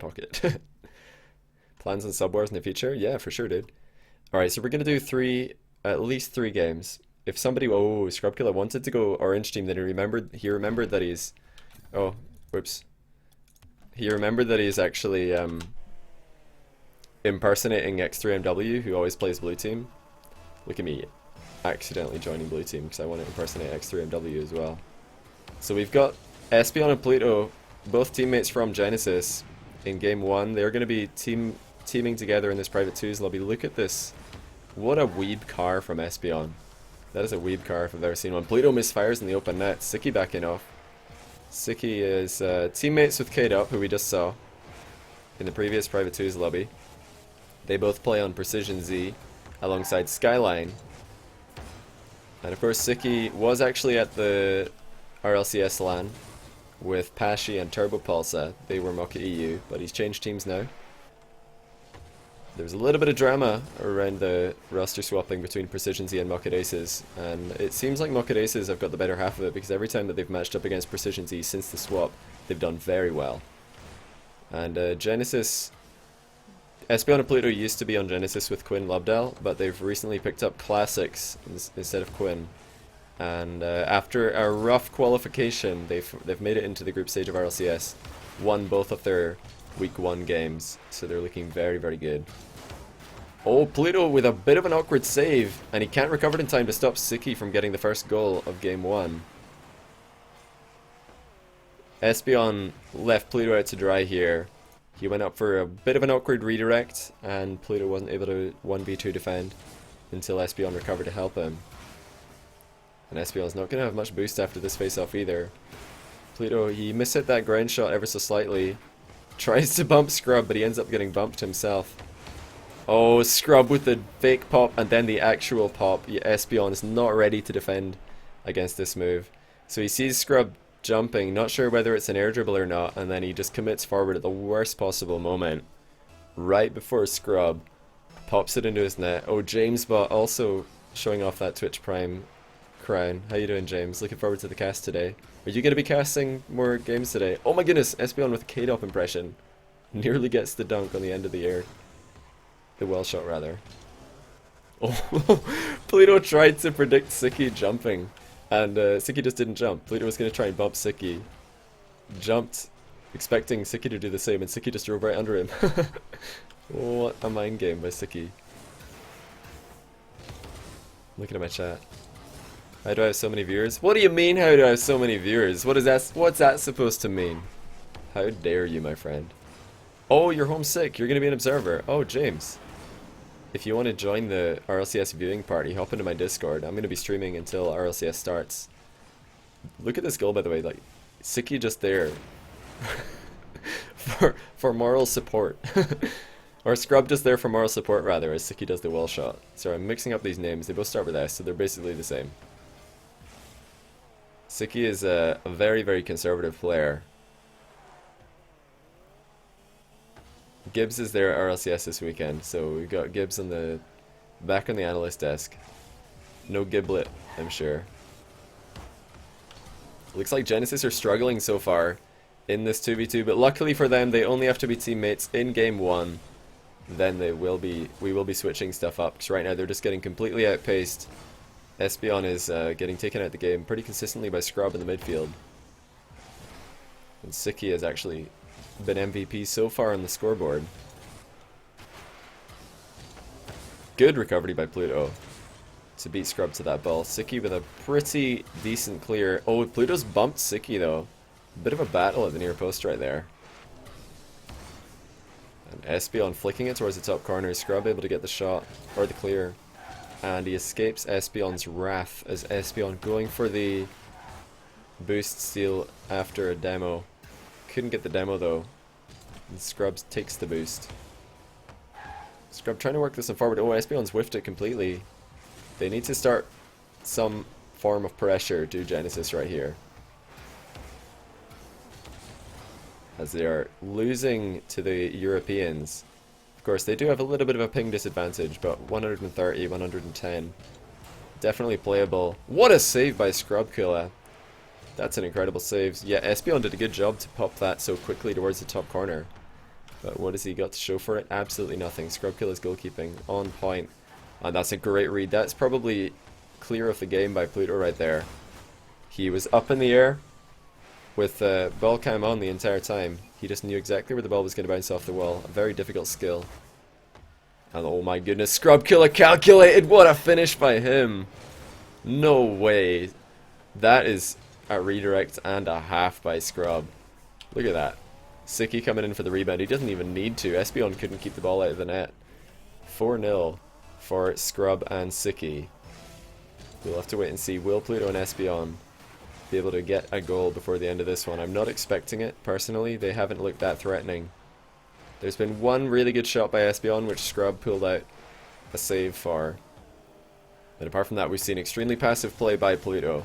pocket. Plans on Sub Wars in the future? Yeah, for sure, dude. Alright, so we're gonna do at least three games. If somebody, oh, Scrub Killa wanted to go orange team, then he remembered that he's, oh, whoops. He remembered that he's actually, impersonating X3MW, who always plays blue team. Look at me accidentally joining blue team because I want to impersonate X3MW as well. So we've got Espeon and Pluto, both teammates from Genesis in game 1. They're going to be teaming together in this private 2s lobby. Look at this. What a weeb car from Espeon. That is a weeb car if I've ever seen one. Pluto misfires in the open net. Sikii backing off. Sikii is teammates with K-Dup, who we just saw in the previous private 2s lobby. They both play on Precision Z alongside Skyline. And of course Sikii was actually at the RLCS LAN with Pashi and Turbo Pulsa. They were Mocha EU, but he's changed teams now. There's a little bit of drama around the roster swapping between Precision Z and Mocha Aces, and it seems like Mocha Aces have got the better half of it because every time that they've matched up against Precision Z since the swap, they've done very well. And Genesis, Espeon and Pluto used to be on Genesis with Quinn Lobdell, but they've recently picked up Classics instead of Quinn. And after a rough qualification, they've made it into the group stage of RLCS, won both of their week 1 games, so they're looking very, very good. Oh, Pluto with a bit of an awkward save, and he can't recover it in time to stop Sikii from getting the first goal of game 1. Espeon left Pluto out to dry here. He went up for a bit of an awkward redirect, and Pluto wasn't able to 1v2 defend until Espeon recovered to help him. And Espeon's not going to have much boost after this face-off either. Pluto, he mishit that ground shot ever so slightly. Tries to bump Scrub, but he ends up getting bumped himself. Oh, Scrub with the fake pop and then the actual pop. Espeon is not ready to defend against this move. So he sees Scrub jumping, not sure whether it's an air dribble or not, and then he just commits forward at the worst possible moment. Right before Scrub pops it into his net. Oh, JamesBot also showing off that Twitch Prime crown. How you doing, James? Looking forward to the cast today. Are you going to be casting more games today? Oh my goodness, Espeon with a K-Dop impression. Nearly gets the dunk on the end of the air. The well shot, rather. Oh, Pluto tried to predict Sikii jumping, and Sikii just didn't jump. Pluto was going to try and bump Sikii. Jumped, expecting Sikii to do the same, and Sikii just drove right under him. What a mind game by Sikii. Looking at my chat. How do I have so many viewers? What do you mean, how do I have so many viewers? What is that? What's that supposed to mean? How dare you, my friend? Oh, you're homesick. You're going to be an observer. Oh, James. If you want to join the RLCS viewing party, hop into my Discord. I'm going to be streaming until RLCS starts. Look at this goal, by the way. Like, Sikii just there. for moral support. Or Scrub just there for moral support, rather, as Sikii does the well shot. Sorry, I'm mixing up these names. They both start with S, so they're basically the same. Sikii is a very, very conservative player. Gibbs is there at RLCS this weekend, so we've got Gibbs back on the analyst desk. No Giblet, I'm sure. Looks like Genesis are struggling so far in this 2v2, but luckily for them, they only have to be teammates in game 1. Then we will be switching stuff up, because right now they're just getting completely outpaced. Espeon is getting taken out the game pretty consistently by Scrub in the midfield. And Sikii has actually been MVP so far on the scoreboard. Good recovery by Pluto to beat Scrub to that ball. Sikii with a pretty decent clear. Oh, Pluto's bumped Sikii though. Bit of a battle at the near post right there. And Espeon flicking it towards the top corner. Scrub able to get the shot, or the clear. And he escapes Espeon's wrath as Espeon going for the boost steal after a demo. Couldn't get the demo though. And Scrub takes the boost. Scrub trying to work this one forward. Oh, Espeon's whiffed it completely. They need to start some form of pressure to Genesis right here, as they are losing to the Europeans. Of course, they do have a little bit of a ping disadvantage, but 130, 110. Definitely playable. What a save by Scrub Killa. That's an incredible save. Yeah, Espeon did a good job to pop that so quickly towards the top corner. But what has he got to show for it? Absolutely nothing. Scrub Killa's goalkeeping on point. And that's a great read. That's probably clear of the game by Pluto right there. He was up in the air with the ball cam on the entire time. He just knew exactly where the ball was going to bounce off the wall. A very difficult skill. And oh my goodness, Scrub Killa calculated! What a finish by him! No way. That is a redirect and a half by Scrub. Look at that. Sikii coming in for the rebound. He doesn't even need to. Espeon couldn't keep the ball out of the net. 4-0 for Scrub and Sikii. We'll have to wait and see. Will Pluto and Espeon be able to get a goal before the end of this one? I'm not expecting it, personally. They haven't looked that threatening. There's been one really good shot by Espeon, which Scrub pulled out a save for. But apart from that, we've seen extremely passive play by Pluto.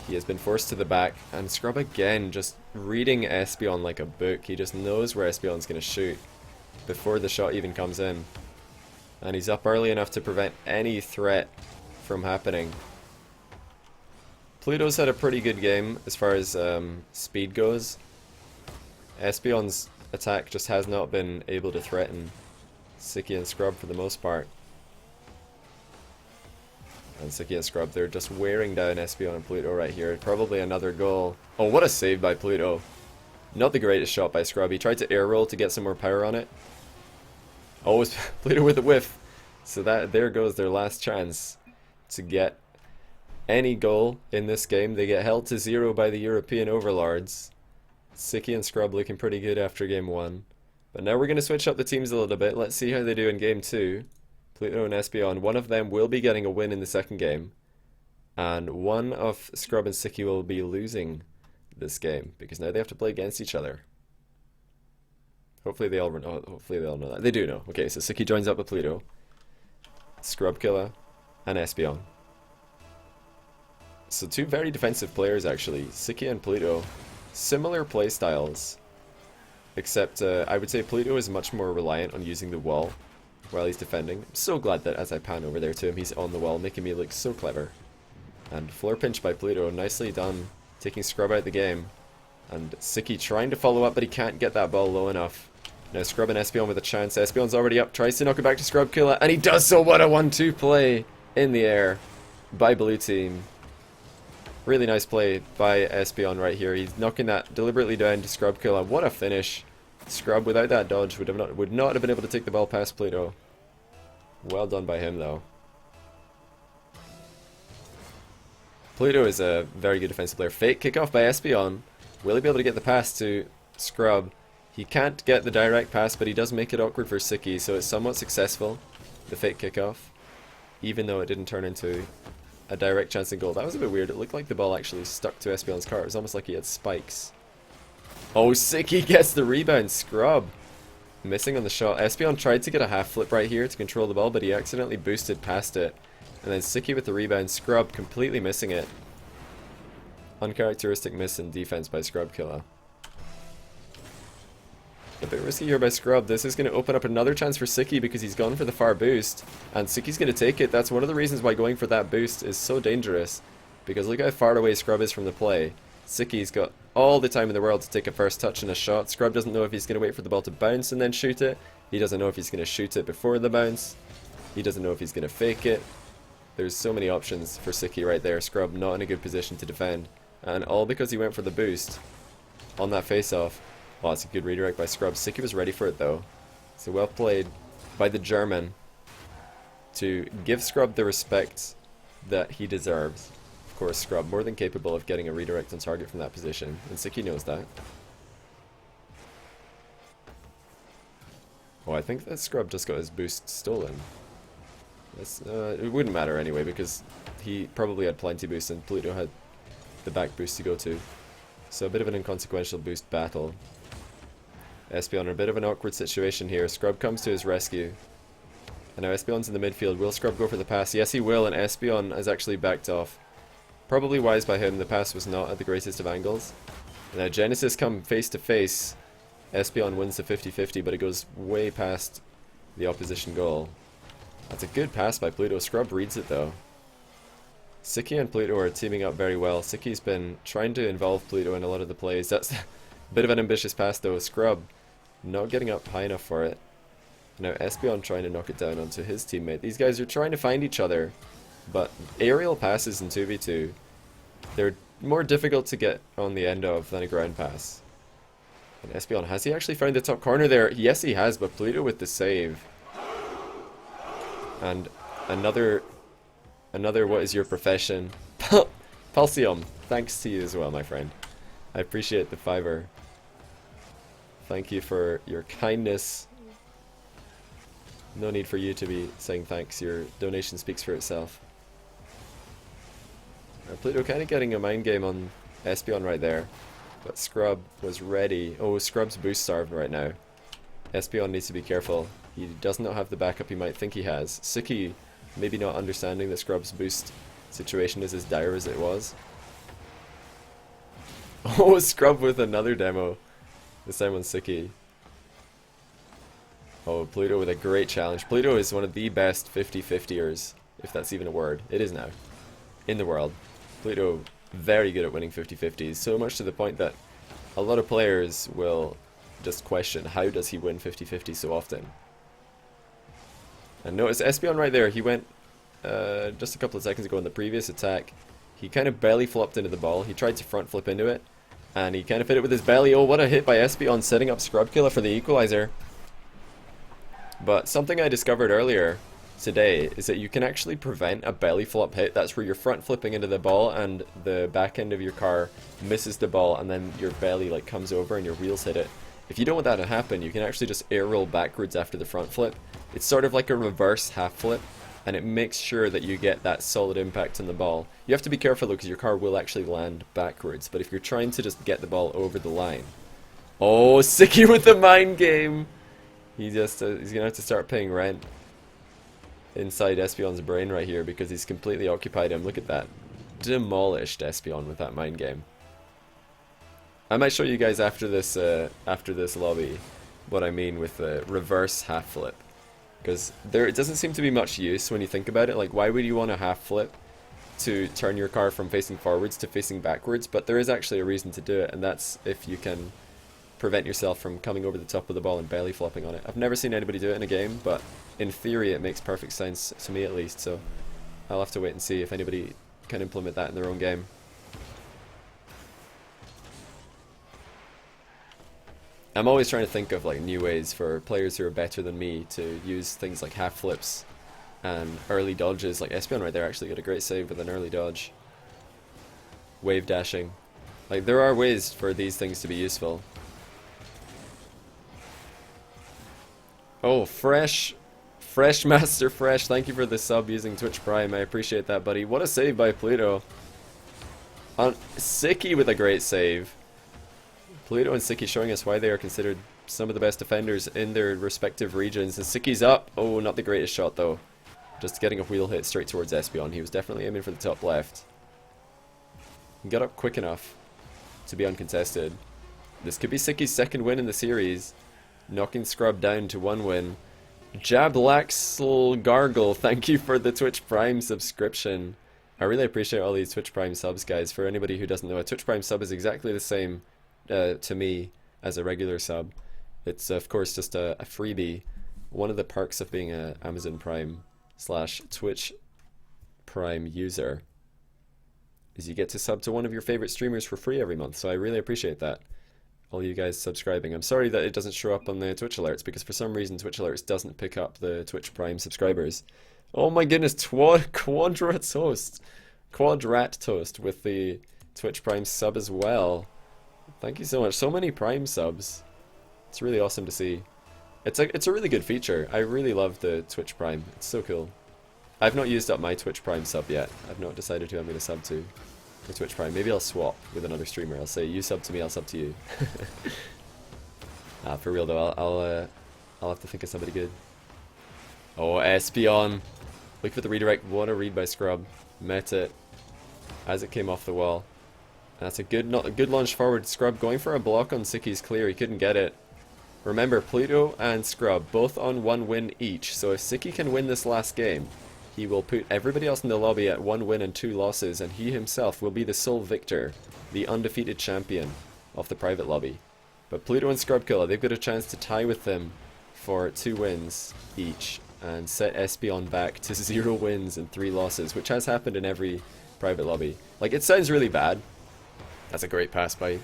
He has been forced to the back, and Scrub again just reading Espeon like a book. He just knows where Espeon's going to shoot before the shot even comes in. And he's up early enough to prevent any threat from happening. Pluto's had a pretty good game as far as speed goes. Espeon's attack just has not been able to threaten Sikii and Scrub for the most part. And Sikii and Scrub, they're just wearing down Espeon and Pluto right here. Probably another goal. Oh, what a save by Pluto. Not the greatest shot by Scrub. He tried to air roll to get some more power on it. Oh, it's Pluto with a whiff. So that there goes their last chance to get any goal in this game. They get held to 0 by the European overlords. Sikii and Scrub looking pretty good after game 1. But now we're going to switch up the teams a little bit. Let's see how they do in game 2. Pluto and Espeon, one of them will be getting a win in the second game. And one of Scrub and Sikii will be losing this game, because now they have to play against each other. Hopefully they all know that. They do know. Okay, so Sikii joins up with Pluto, Scrub Killa, and Espeon. So two very defensive players actually. Sikii and Pluto. Similar play styles. Except I would say Pluto is much more reliant on using the wall while he's defending. I'm so glad that as I pan over there to him, he's on the wall, making me look so clever. And floor pinch by Pluto, nicely done, taking Scrub out of the game. And Sikii trying to follow up, but he can't get that ball low enough. Now Scrub and Espeon with a chance. Espeon's already up, tries to knock it back to Scrub Killa, and he does so. What a 1-2 play in the air by blue team. Really nice play by Espeon right here. He's knocking that deliberately down to Scrub Killa. What a finish. Scrub, without that dodge, would not have been able to take the ball past Pluto. Well done by him, though. Pluto is a very good defensive player. Fake kickoff by Espeon. Will he be able to get the pass to Scrub? He can't get the direct pass, but he does make it awkward for Sikii, so it's somewhat successful, the fake kickoff, even though it didn't turn into a direct chance in goal. That was a bit weird. It looked like the ball actually stuck to Espeon's car. It was almost like he had spikes. Oh, Sikii gets the rebound. Scrub missing on the shot. Espeon tried to get a half flip right here to control the ball, but he accidentally boosted past it. And then Sikii with the rebound. Scrub completely missing it. Uncharacteristic miss in defense by Scrub Killa. A bit risky here by Scrub. This is going to open up another chance for Sikii because he's gone for the far boost. And Sikii's going to take it. That's one of the reasons why going for that boost is so dangerous. Because look how far away Scrub is from the play. Sikii's got all the time in the world to take a first touch and a shot. Scrub doesn't know if he's going to wait for the ball to bounce and then shoot it. He doesn't know if he's going to shoot it before the bounce. He doesn't know if he's going to fake it. There's so many options for Sikii right there. Scrub not in a good position to defend. And all because he went for the boost on that face-off. Oh, it's a good redirect by Scrub. Sikii was ready for it though. So well played by the German to give Scrub the respect that he deserves. Of course, Scrub more than capable of getting a redirect on target from that position, and Sikii knows that. Oh, I think that Scrub just got his boost stolen. It wouldn't matter anyway, because he probably had plenty boost and Pluto had the back boost to go to. So a bit of an inconsequential boost battle. Espeon in a bit of an awkward situation here. Scrub comes to his rescue. And now Espeon's in the midfield. Will Scrub go for the pass? Yes, he will, and Espeon has actually backed off. Probably wise by him. The pass was not at the greatest of angles. Now Genesis come face to face. Espeon wins the 50-50, but it goes way past the opposition goal. That's a good pass by Pluto. Scrub reads it though. Sikii and Pluto are teaming up very well. Sikii's been trying to involve Pluto in a lot of the plays. That's a bit of an ambitious pass though. Scrub Not getting up high enough for it. Now Espeon trying to knock it down onto his teammate. These guys are trying to find each other, but aerial passes in 2v2, they're more difficult to get on the end of than a ground pass. And Espeon, has he actually found the top corner there? Yes, he has, but Pluto with the save. And another what is your profession? Pulsium, thanks to you as well, my friend. I appreciate the $5. Thank you for your kindness. No need for you to be saying thanks, your donation speaks for itself. Pluto kind of getting a mind game on Espeon right there, but Scrub was ready. Oh, Scrub's boost starved right now. Espeon needs to be careful. He does not have the backup he might think he has. Sikii maybe not understanding that Scrub's boost situation is as dire as it was. Oh, Scrub with another demo. This time on Sikii. Oh, Pluto with a great challenge. Pluto is one of the best 50-50ers, if that's even a word. It is now. In the world. Pluto, very good at winning 50-50s, so much to the point that a lot of players will just question, how does he win 50-50 so often? And notice Espeon right there, he went just a couple of seconds ago in the previous attack. He kind of belly flopped into the ball. He tried to front flip into it, and he kind of hit it with his belly. Oh, what a hit by Espeon, setting up Scrub Killa for the equalizer. But something I discovered earlier today is that you can actually prevent a belly flop hit. That's where you're front flipping into the ball and the back end of your car misses the ball and then your belly like comes over and your wheels hit it. If you don't want that to happen, you can actually just air roll backwards after the front flip. It's sort of like a reverse half flip, and it makes sure that you get that solid impact on the ball. You have to be careful though, because your car will actually land backwards, but if you're trying to just get the ball over the line. Oh, Sikii with the mind game! He's gonna have to start paying rent inside Espeon's brain right here, because he's completely occupied him. Look at that. Demolished Espeon with that mind game. I might show you guys after this lobby what I mean with the reverse half flip, because it doesn't seem to be much use when you think about it. Like, why would you want a half flip to turn your car from facing forwards to facing backwards? But there is actually a reason to do it, and that's if you can prevent yourself from coming over the top of the ball and belly flopping on it. I've never seen anybody do it in a game, but in theory it makes perfect sense to me at least, so I'll have to wait and see if anybody can implement that in their own game. I'm always trying to think of like new ways for players who are better than me to use things like half flips and early dodges. Like Espeon right there actually got a great save with an early dodge. Wave dashing. Like, there are ways for these things to be useful. Oh, Fresh Master Fresh, thank you for the sub using Twitch Prime. I appreciate that, buddy. What a save by Pluto. On Sikii with a great save. Pluto and Sikii showing us why they are considered some of the best defenders in their respective regions. And Sikii's up. Oh, not the greatest shot though. Just getting a wheel hit straight towards Espeon. He was definitely aiming for the top left. He got up quick enough to be uncontested. This could be Sikii's second win in the series. Knocking Scrub down to 1 win. Jablaxel Gargle, thank you for the Twitch Prime subscription. I really appreciate all these Twitch Prime subs, guys. For anybody who doesn't know, a Twitch Prime sub is exactly the same to me as a regular sub. It's of course just a freebie. One of the perks of being a Amazon Prime / Twitch Prime user is you get to sub to one of your favorite streamers for free every month, so I really appreciate that. All you guys subscribing. I'm sorry that it doesn't show up on the Twitch alerts, because for some reason Twitch alerts doesn't pick up the Twitch Prime subscribers. Oh my goodness, Quadrat Toast with the Twitch Prime sub as well. Thank you so much. So many Prime subs. It's really awesome to see. It's a really good feature. I really love the Twitch Prime. It's so cool. I've not used up my Twitch Prime sub yet. I've not decided who I'm going to sub to for Twitch Prime. Maybe I'll swap with another streamer. I'll say, you sub to me, I'll sub to you. For real though, I'll have to think of somebody good. Oh, Espeon. Look for the redirect. What a read by Scrub. Met it as it came off the wall. And that's a good launch forward. Scrub going for a block on Sikii's clear. He couldn't get it. Remember, Pluto and Scrub both on 1 win each. So if Sikii can win this last game, he will put everybody else in the lobby at 1 win and 2 losses, and he himself will be the sole victor, the undefeated champion of the private lobby. But Pluto and Scrub Killa, they've got a chance to tie with them for 2 wins each and set Espeon back to 0 wins and 3 losses, which has happened in every private lobby. Like, it sounds really bad. That's a great pass by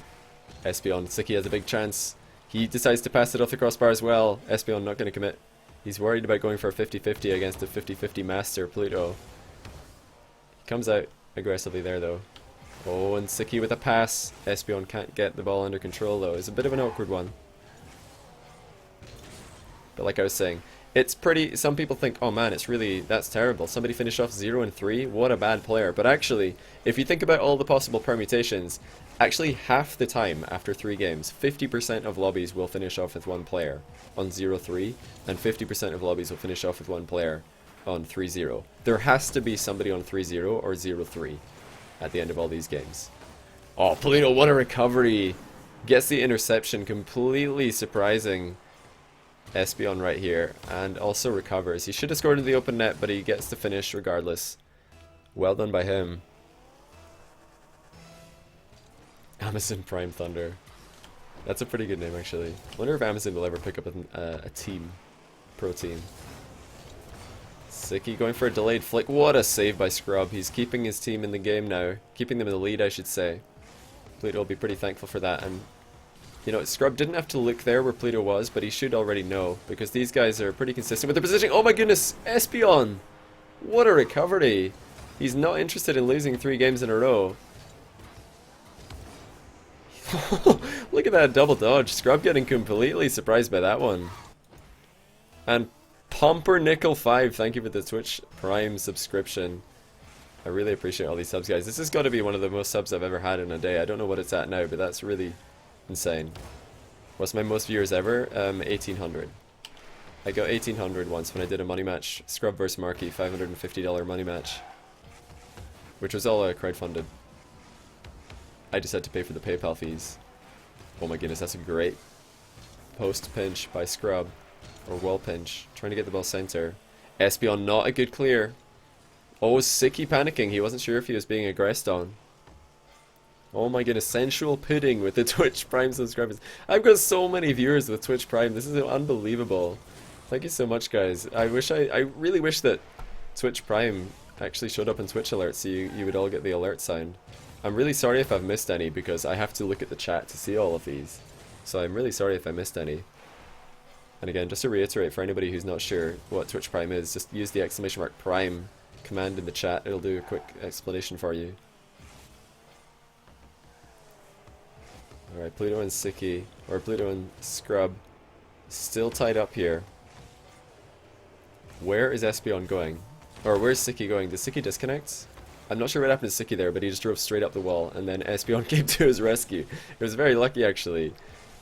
Espeon. Sikii has a big chance. He decides to pass it off the crossbar as well. Espeon not going to commit. He's worried about going for a 50-50 against a 50-50 master Pluto. He comes out aggressively there though. Oh, and Sikii with a pass. Espeon can't get the ball under control though. It's a bit of an awkward one. But like I was saying, it's pretty, some people think, oh man, it's really, that's terrible. Somebody finished off 0 and 3, what a bad player. But actually, if you think about all the possible permutations, actually half the time after 3 games, 50% of lobbies will finish off with 1 player on 0-3, and 50% of lobbies will finish off with 1 player on 3-0. There has to be somebody on 3-0 or 0-3 at the end of all these games. Oh, Pluto, what a recovery! Gets the interception, completely surprising Espeon right here, and also recovers. He should have scored in the open net, but he gets the finish regardless. Well done by him. Amazon Prime Thunder. That's a pretty good name actually. Wonder if Amazon will ever pick up a team. Pro team. Sikii going for a delayed flick. What a save by Scrub. He's keeping his team in the game now. Keeping them in the lead, I should say. Pluto will be pretty thankful for that. And you know, Scrub didn't have to look there where Pluto was, but he should already know, because these guys are pretty consistent with their positioning. Oh my goodness, Espeon! What a recovery! He's not interested in losing 3 games in a row. Look at that double dodge. Scrub getting completely surprised by that one. And Pumpernickel 5, thank you for the Twitch Prime subscription. I really appreciate all these subs, guys. This has got to be one of the most subs I've ever had in a day. I don't know what it's at now, but that's really insane. What's my most viewers ever? 1800. I got 1800 once when I did a money match. Scrub vs Marky, $550 money match. Which was all crowdfunded. I just had to pay for the PayPal fees. Oh my goodness, that's a great post pinch by Scrub. Or wall pinch. Trying to get the ball center. Espeon not a good clear. Oh, Sikii panicking. He wasn't sure if he was being aggressed on. Oh my goodness, Sensual Pudding with the Twitch Prime subscribers. I've got so many viewers with Twitch Prime. This is unbelievable. Thank you so much, guys. I really wish that Twitch Prime actually showed up in Twitch alerts so you would all get the alert sound. I'm really sorry if I've missed any because I have to look at the chat to see all of these. So I'm really sorry if I missed any. And again, just to reiterate for anybody who's not sure what Twitch Prime is, just use the !Prime command in the chat. It'll do a quick explanation for you. Alright, Pluto and Sikii, or Pluto and Scrub, still tied up here. Where is Espeon going? Or where's Sikii going? Did Sikii disconnect? I'm not sure what happened to Sikii there, but he just drove straight up the wall, and then Espeon came to his rescue. It was very lucky, actually.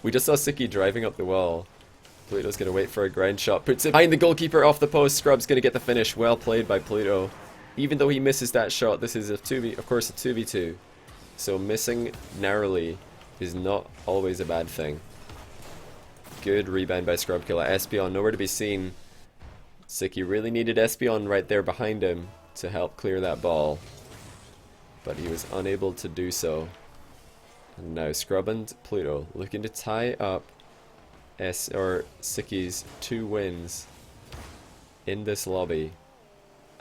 We just saw Sikii driving up the wall. Pluto's going to wait for a ground shot. Puts it behind the goalkeeper off the post. Scrub's going to get the finish. Well played by Pluto. Even though he misses that shot, this is of course a 2v2. So missing narrowly is not always a bad thing. Good rebound by Scrub Killa. Espeon nowhere to be seen. Sikii really needed Espeon right there behind him to help clear that ball, but he was unable to do so. And now Scrub and Pluto looking to tie up Sikii's 2 wins in this lobby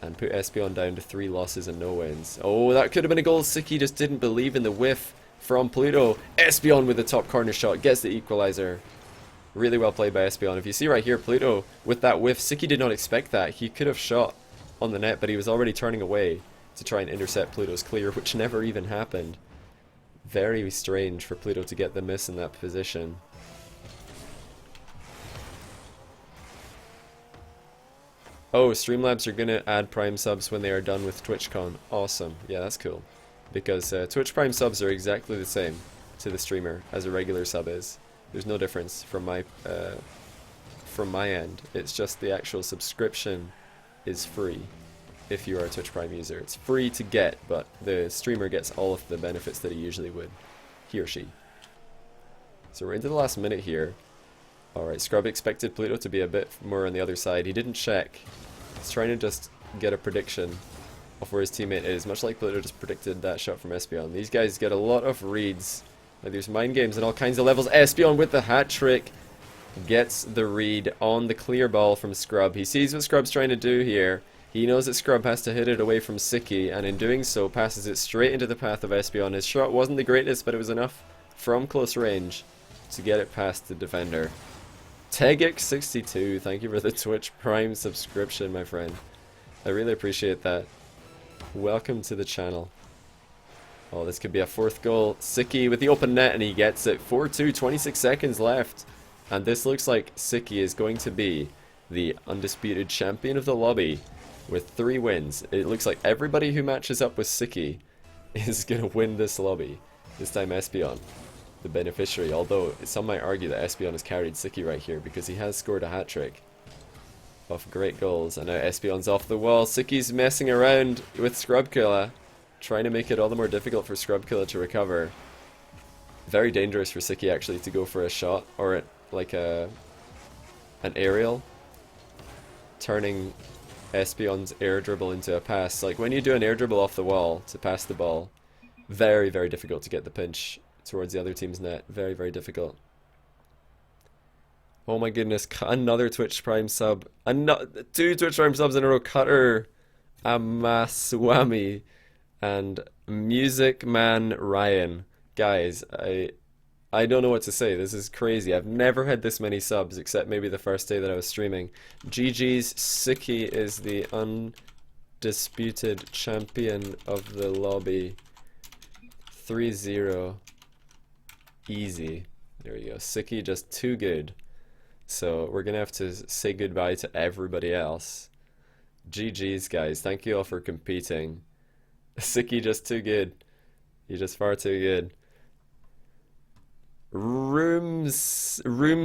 and put Espeon down to 3 losses and no wins. Oh, that could have been a goal. Sikii just didn't believe in the whiff from Pluto. Espeon with the top corner shot gets the equalizer. Really well played by Espeon. If you see right here, Pluto with that whiff, Sikii did not expect that. He could have shot on the net, but he was already turning away to try and intercept Pluto's clear, which never even happened. Very strange for Pluto to get the miss in that position. Oh, Streamlabs are going to add Prime subs when they are done with TwitchCon. Awesome. Yeah, that's cool. Because Twitch Prime subs are exactly the same to the streamer as a regular sub is. There's no difference from my end. It's just the actual subscription is free if you are a Twitch Prime user. It's free to get, but the streamer gets all of the benefits that he usually would. He or she. So we're into the last minute here. Alright, Scrub expected Pluto to be a bit more on the other side. He didn't check. He's trying to just get a prediction of where his teammate is, much like Pluto just predicted that shot from Espeon. These guys get a lot of reads Like, there's mind games and all kinds of levels. Espeon with the hat trick gets the read on the clear ball from Scrub. He sees what Scrub's trying to do here. He knows that Scrub has to hit it away from Sikii, and in doing so passes it straight into the path of Espeon. His shot wasn't the greatest, but it was enough from close range to get it past the defender. Tegic62, thank you for the Twitch Prime subscription, my friend. I really appreciate that. Welcome to the channel. Oh, this could be a fourth goal. Sikii with the open net, and he gets it. 4-2, 26 seconds left. And this looks like Sikii is going to be the undisputed champion of the lobby with 3 wins. It looks like everybody who matches up with Sikii is going to win this lobby. This time Espeon, the beneficiary. Although some might argue that Espeon has carried Sikii right here because he has scored a hat-trick of great goals. And now Espeon's off the wall. Sikii's messing around with Scrub Killa, trying to make it all the more difficult for Scrub Killa to recover. Very dangerous for Sikii actually to go for a shot or like an aerial, turning Espeon's air dribble into a pass. Like when you do an air dribble off the wall to pass the ball, very, very difficult to get the pinch towards the other team's net. Very, very difficult. Oh my goodness, another Twitch Prime sub. 2 Twitch Prime subs in a row. Cutter Amaswamy and Music Man Ryan. Guys, I don't know what to say. This is crazy. I've never had this many subs except maybe the first day that I was streaming. GG's, Sikii is the undisputed champion of the lobby. 3-0. Easy. There we go. Sikii just too good. So we're going to have to say goodbye to everybody else. GG's, guys. Thank you all for competing. Sikii just too good. You're just far too good. Rooms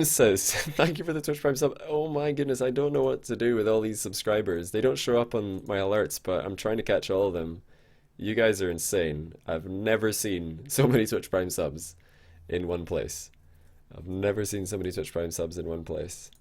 says, thank you for the Twitch Prime sub. Oh my goodness, I don't know what to do with all these subscribers. They don't show up on my alerts, but I'm trying to catch all of them. You guys are insane. I've never seen so many Twitch Prime subs in one place. I've never seen so many Twitch Prime subs in one place.